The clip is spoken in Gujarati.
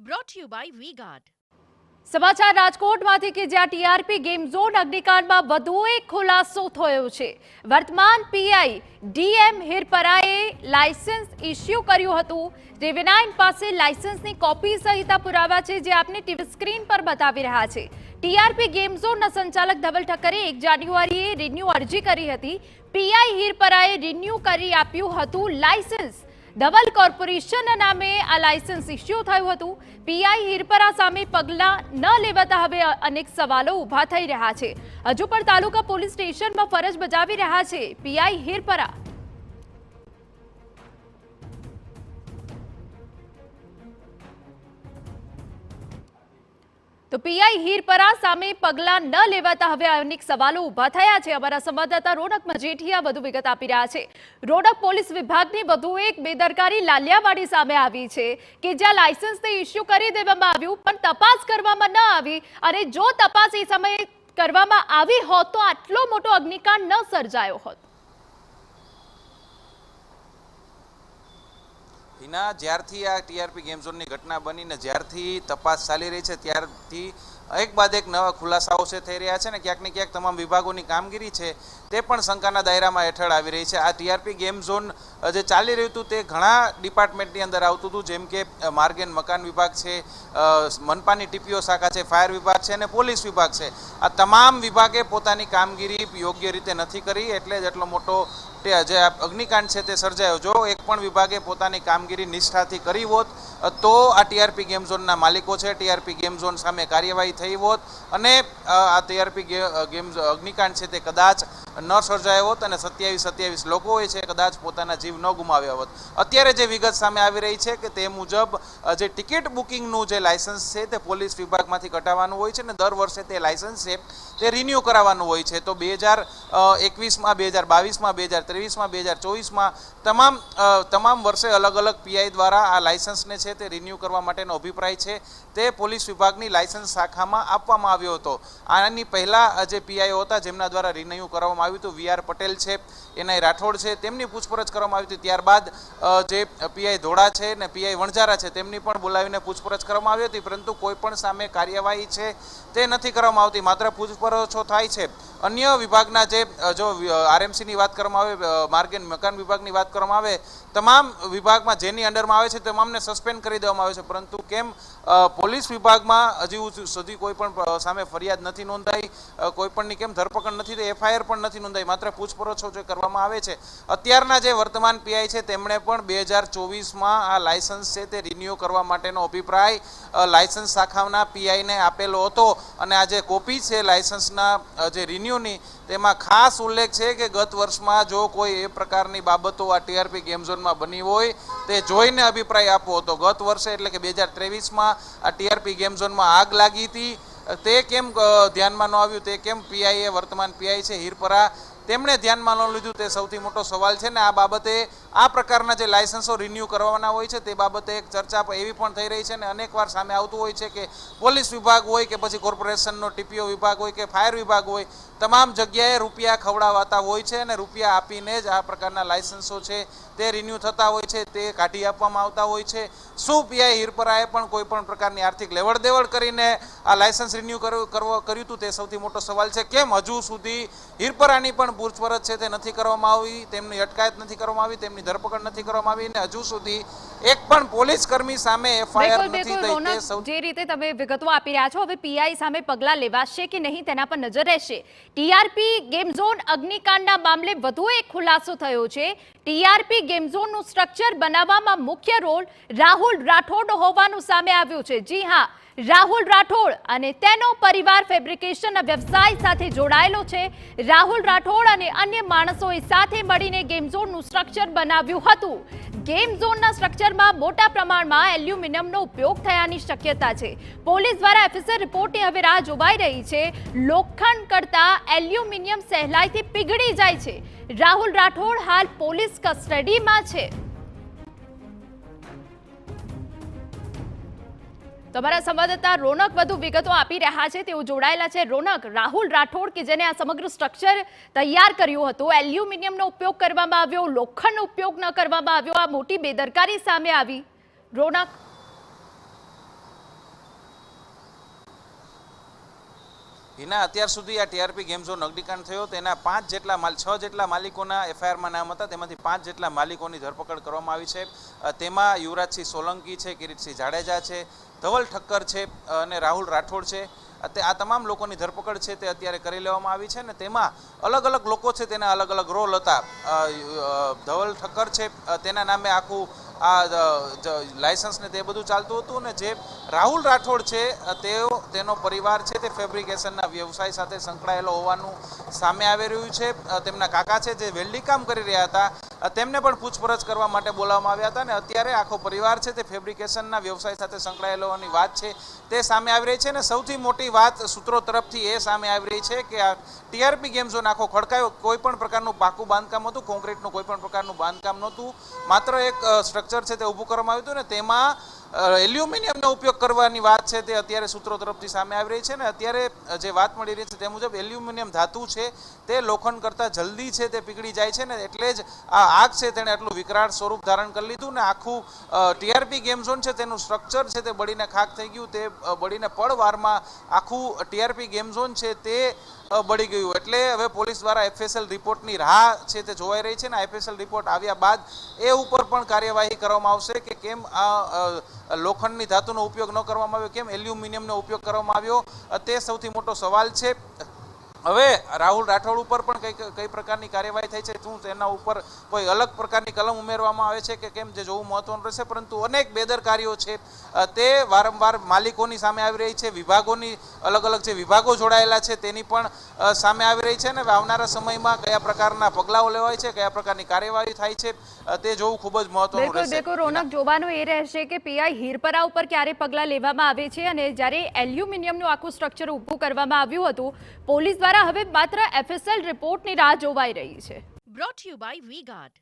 brought to you by V-Guard. સમાચાર રાજકોટમાંથી કે જ્યાં ટીઆરપી ગેમ ઝોન અગ્નિકાંડમાં વધુ એક ખુલાસો થયો છે। વર્તમાન પીઆઈ ડીએમ હિરપરાએ લાયસન્સ ઇસ્યુ કર્યું હતું। ટીવી9 પાસે લાયસન્સની કોપી સહિત પુરાવા છે જે આપને ટીવી સ્ક્રીન પર બતાવી રહ્યા છે। ટીઆરપી ગેમ ઝોનના સંચાલક ધવલ ઠક્કરે 1 જાન્યુઆરીએ રિન્યુ અરજી કરી હતી। પીઆઈ હિરપરાએ રિન્યુ કરી આપ્યું હતું લાયસન્સ। ધવલ કોર્પોરેશન નામે આ લાયસન્સ ઇસ્યુ થયું હતું। પીઆઈ હિરપરા સામે પગલાં ન લેવાતા હવે અનેક સવાલો ઊભા થઈ રહ્યા છે। હજુ પણ તાલુકા પોલીસ સ્ટેશનમાં ફરજ બજાવી રહ્યા છે પીઆઈ હિરપરા। તો પીઆઈ હિરપરા સામે પગલાં ન લેવાતા હવે અનેક સવાલો ઊભા થયા છે। અમારા સંવાદદાતા રોનક મજેઠિયા વધુ વિગત આપી રહ્યા છે। રોનક, પોલીસ વિભાગની વધુ એક બેદરકારી લાલિયાવાડી સામે આવી છે કે જ્યાં લાયસન્સને ઇસ્યુ કરી દેવામાં આવ્યું પણ તપાસ કરવામાં ન આવી, અને જો તપાસ એ સમયે કરવામાં આવી હોત તો આટલો મોટો અગ્નિકાંડ ન સર્જાયો હોત। હિના, જ્યારથી આ ટીઆરપી ગેમ ઝોનની ઘટના બનીને જ્યારથી તપાસ ચાલી રહી છે ત્યારથી એક બાદ એક નવા ખુલાસાઓ છે થઈ રહ્યા છે ને ક્યાંક ને ક્યાંક તમામ વિભાગોની કામગીરી છે તે પણ શંકાના દાયરામાં હેઠળ આવી રહી છે। આ ટીઆરપી ગેમ ઝોન જે ચાલી રહ્યું હતું તે ઘણા ડિપાર્ટમેન્ટની અંદર આવતું હતું, જેમ કે માર્ગ એન્ડ મકાન વિભાગ છે, મનપાની ટીપીઓ શાખા છે, ફાયર વિભાગ છે અને પોલીસ વિભાગ છે। આ તમામ વિભાગે પોતાની કામગીરી યોગ્ય રીતે નથી કરી, એટલે જ એટલો મોટો જે અગ્નિકાંડ છે તે સર્જાયો। જો એક પણ વિભાગે પોતાની કામગીરી નિષ્ઠાથી કરી હોત તો આ ટીઆરપી ગેમ ઝોનના માલિકો છે ટીઆરપી ગેમ ઝોન સામે કાર્યવાહી થઈ હોત અને આ ટીઆરપી ગેમ અગ્નિકાંડ છે તે કદાચ ન સર્જાયો હોત અને 27 લોકો હોય છે કદાચ પોતાના જીવ ન ગુમાવ્યા હોત। અત્યારે જે વિગત સામે આવી રહી છે કે તે મુજબ જે ટિકિટ બુકિંગનું જે લાયસન્સ છે તે પોલીસ વિભાગમાંથી કઢાવવાનું હોય છે ને દર વર્ષે તે લાયસન્સ છે તે રિન્યુ કરાવવાનું હોય છે। તો 2021માં, 2022માં, 2023માં, 2024માં તમામ વર્ષે અલગ અલગ પીઆઈ દ્વારા આ લાયસન્સને છે તે રિન્યુ કરવા માટેનો અભિપ્રાય છે તે પોલીસ વિભાગની લાયસન્સ શાખામાં આપવામાં આવ્યો હતો। આની પહેલાં જે પીઆઈઓ હતા જેમના દ્વારા રિન્યુ કરવામાં આવ્યું હતું, વીઆર પટેલ છે, એનઆઈ રાઠોડ છે, તેમની પૂછપરછ કરવામાં આવી હતી। ત્યારબાદ જે પીઆઈ ધોળા છે ને પીઆઈ વણઝારા છે તેમની પણ બોલાવીને પૂછપરછ કરવામાં આવી હતી, પરંતુ કોઈ પણ સામે કાર્યવાહી છે તે નથી કરવામાં આવતી, માત્ર પૂછપરછો થાય છે। અન્ય વિભાગના જો આરએમસીની વાત કરવામાં આવે, માર્ગ એન્ડ મકાન વિભાગની વાત કરવામાં આવે, તમામ વિભાગમાં જેની અંડરમાં આવે છે તમામને સસ્પેન્ડ કરી દેવામાં આવે છે, પરંતુ કેમ પોલીસ વિભાગમાં હજી સુધી કોઈ પણ સામે ફરિયાદ નથી નોંધાઈ, કોઈ પણની કેમ ધરપકડ નથી થઈ, એફઆઈઆર પણ નથી નોંધાઈ, માત્ર પૂછપરછો જે કરવામાં આવે છે। અત્યારના જે વર્તમાન પીઆઈ છે તેમણે પણ 2024માં આ લાયસન્સ છે તે રિન્યુ કરવા માટેનો અભિપ્રાય લાયસન્સ શાખાના પીઆઈને આપેલો હતો, અને આ જે કોપી છે લાયસન્સના જે રિન્યુની તેમાં ખાસ ઉલ્લેખ છે કે ગત વર્ષમાં જો કોઈ એ પ્રકારની બાબતો આ ટીઆરપી ગેમ ઝોનમાં બની હોય તે જોઈને અભિપ્રાય આપવો હતો। ગત વર્ષે એટલે કે 2023માં આ ટીઆરપી ગેમ ઝોનમાં આગ લાગી હતી, તે કેમ ધ્યાનમાં ન આવ્યું, તે કેમ પીઆઈએ, વર્તમાન પીઆઈ છે હિરપરા, તેમણે ધ્યાનમાં ન લીધું, તે સૌથી મોટો સવાલ છે ને આ બાબતે આ પ્રકારના જે લાયસન્સો રિન્યુ કરવાના હોય છે તે બાબતે એક ચર્ચા એવી પણ થઈ રહી છે ને અનેકવાર સામે આવતું હોય છે કે પોલીસ વિભાગ હોય કે પછી કોર્પોરેશનનો ટીપીઓ વિભાગ હોય કે ફાયર વિભાગ હોય, તમામ જગ્યાએ રૂપિયા ખવડાવાતા હોય છે અને રૂપિયા આપીને જ આ પ્રકારના લાયસન્સો છે તે રિન્યુ થતા હોય છે, તે કાઢી આપવામાં આવતા હોય છે। શું પીઆઈ હિરપરાએ પણ કોઈ પણ પ્રકારની આર્થિક લેવડ દેવડ કરીને આ લાયસન્સ રિન્યુ કર્યું હતું તે સૌથી મોટો સવાલ છે। કેમ હજુ સુધી હિરપરાની પણ પૂછપરછ છે તે નથી કરવામાં આવી, તેમની અટકાયત નથી કરવામાં આવી, તેમની ધરપકડ નથી કરવામાં આવી અને હજુ સુધી એક પણ પોલીસ કર્મી સામે એફઆઈઆર નથી થઈ। જે રીતે તમે વિગતો આપી રહ્યા છો, હવે પીઆઈ સામે પગલાં લેવાશે કે નહીં તેના પર નજર રહેશે। ટીઆરપી ગેમ ઝોન અગ્નિકાંડના મામલે વધુ એક ખુલાસો થયો છે। ટીઆરપી ગેમ ઝોનનું સ્ટ્રક્ચર બનાવવામાં મુખ્ય રોલ રાહુલ રાઠોડ હોવાનું સામે આવ્યું છે। જી હા, રાહુલ રાઠોડ અને તેનો પરિવાર ફેબ્રિકેશનના વ્યવસાય સાથે જોડાયેલો છે। રાહુલ રાઠોડ અને અન્ય માણસોએ સાથે મળીને ગેમ ઝોનનું સ્ટ્રક્ચર બનાવ્યું હતું। ગેમ ઝોનના સ્ટ્રક્ચરમાં મોટા પ્રમાણમાં એલ્યુમિનિયમનો ઉપયોગ થયાની શક્યતા છે। પોલીસ દ્વારા એફએસઆર રિપોર્ટની હવે રાહ જોવાઈ રહી છે। લોખંડ કરતા એલ્યુમિનિયમ સહેલાઈથી પીગળી જાય છે। રાહુલ રાઠોડ હાલ પોલીસ કસ્ટડીમાં છે। તમારા સંવાદદાતા રોનક વધુ વિગતો આપી રહ્યા છે, તેઓ જોડાયેલા છે। રોનક, રાહુલ રાઠોડ કે જેને આ સમગ્ર સ્ટ્રક્ચર તૈયાર કર્યું હતું, એલ્યુમિનિયમનો ઉપયોગ કરવામાં આવ્યો, લોખંડનો ઉપયોગ ન કરવામાં આવ્યો, આ મોટી બેદરકારી સામે આવી। રોનક, એના અત્યાર સુધી આ ટીઆરપી ગેમ ઝોન અગ્નિકાંડ થયો તેના 6 જેટલા માલિકોના એફઆઈઆરમાં નામ હતા, તેમાંથી 5 જેટલા માલિકોની ધરપકડ કરવામાં આવી છે. તેમાં યુવરાજસિંહ સોલંકી છે, કિરીટસિંહ જાડેજા છે, ધવલ ઠક્કર છે અને રાહુલ રાઠોડ છે. આ તમામ લોકોની ધરપકડ છે તે અત્યારે કરી લેવામાં આવી છે. અને તેમાં અલગ અલગ લોકો છે, તેના અલગ અલગ રોલ હતા. ધવલ ઠક્કર છે, તેના નામે આખું લાયસન્સ ને તે બધું ચાલતું હતું. અને જે રાહુલ રાઠોડ છે તેનો પરિવાર છે તે ફેબ્રિકેશનના વ્યવસાય સાથે સંકળાયેલો હોવાનું સામે આવી રહ્યું છે. તેમના કાકા છે જે વેલ્ડિંગ કામ કરી રહ્યા હતા, તેમને પણ પૂછપરછ કરવા માટે બોલાવવામાં આવ્યા હતા. અને અત્યારે આખો પરિવાર છે તે ફેબ્રિકેશનના વ્યવસાય સાથે સંકળાયેલો હોવાની વાત છે તે સામે આવી રહી છે. અને સૌથી મોટી વાત સૂત્રો તરફથી એ સામે આવી રહી છે કે આ ટીઆરપી ગેમ ઝોન આખો ખડકાયો. કોઈ પણ પ્રકારનું પાકું બાંધકામ હતું, કોન્ક્રીટનું કોઈ પણ પ્રકારનું બાંધકામ નહોતું, માત્ર એક સ્ટ્રક્ચર છે તે ઊભું કરવામાં આવ્યું હતું. ને તેમાં એલ્યુમિનિયમનો ઉપયોગ કરવાની વાત છે તે અત્યારે સૂત્રો તરફથી સામે આવી રહી છે. ને અત્યારે જે વાત મળી રહી છે તે મુજબ એલ્યુમિનિયમ ધાતુ છે તે લોખંડ કરતાં જલ્દી છે તે પીગળી જાય છે. ને એટલે જ આ આગ છે તેણે આટલું વિકરાળ સ્વરૂપ ધારણ કરી લીધું. ને આખું ટીઆરપી ગેમ ઝોન છે તેનું સ્ટ્રક્ચર છે તે બળીને ખાખ થઈ ગયું. તે બળીને પળવારમાં આખું ટીઆરપી ગેમ ઝોન છે તે બળી ગયું. એટલે હવે પોલીસ દ્વારા એફએસએલ રિપોર્ટની રાહ છે તે જોવાઈ રહી છે. ને એફએસએલ રિપોર્ટ આવ્યા બાદ એ ઉપર પણ કાર્યવાહી કરવામાં આવશે કે કેમ આ લોખંડની ધાતુનો ઉપયોગ ન કરવામાં આવ્યો, કેમ એલ્યુમિનિયમનો ઉપયોગ કરવામાં આવ્યો, તે સૌથી મોટો સવાલ છે. હવે રાહુલ રાઠોડ ઉપર પણ કઈ પ્રકારની કાર્યવાહી થઈ છે, શું તેના ઉપર કોઈ અલગ પ્રકારની કલમ ઉમેરવામાં આવે છે કે કેમ, જે જોવું મહત્વનું રહેશે. પરંતુ અનેક બેદરકારીઓ છે તે વારંવાર માલિકોની સામે આવી રહી છે. વિભાગોની અલગ અલગ જે વિભાગો જોડાયેલા છે તેની પણ સામે આવી રહી છે. અને આવનારા સમયમાં કયા પ્રકારના પગલાઓ લેવાય છે, કયા પ્રકારની કાર્યવાહી થાય છે, તે જોવું ખૂબ જ મહત્વનું રહેશે. બિલકુલ રોનક, જોવાનું એ રહેશે કે પીઆઈ હીરપરા ઉપર ક્યારે પગલાં લેવામાં આવે છે. અને જ્યારે એલ્યુમિનિયમનું આખું સ્ટ્રક્ચર ઊભું કરવામાં આવ્યું હતું, પોલીસ દ્વારા હવે માત્ર એફએસએલ રિપોર્ટની રાહ જોવાઈ રહી છે. Brought to you by V-Guard.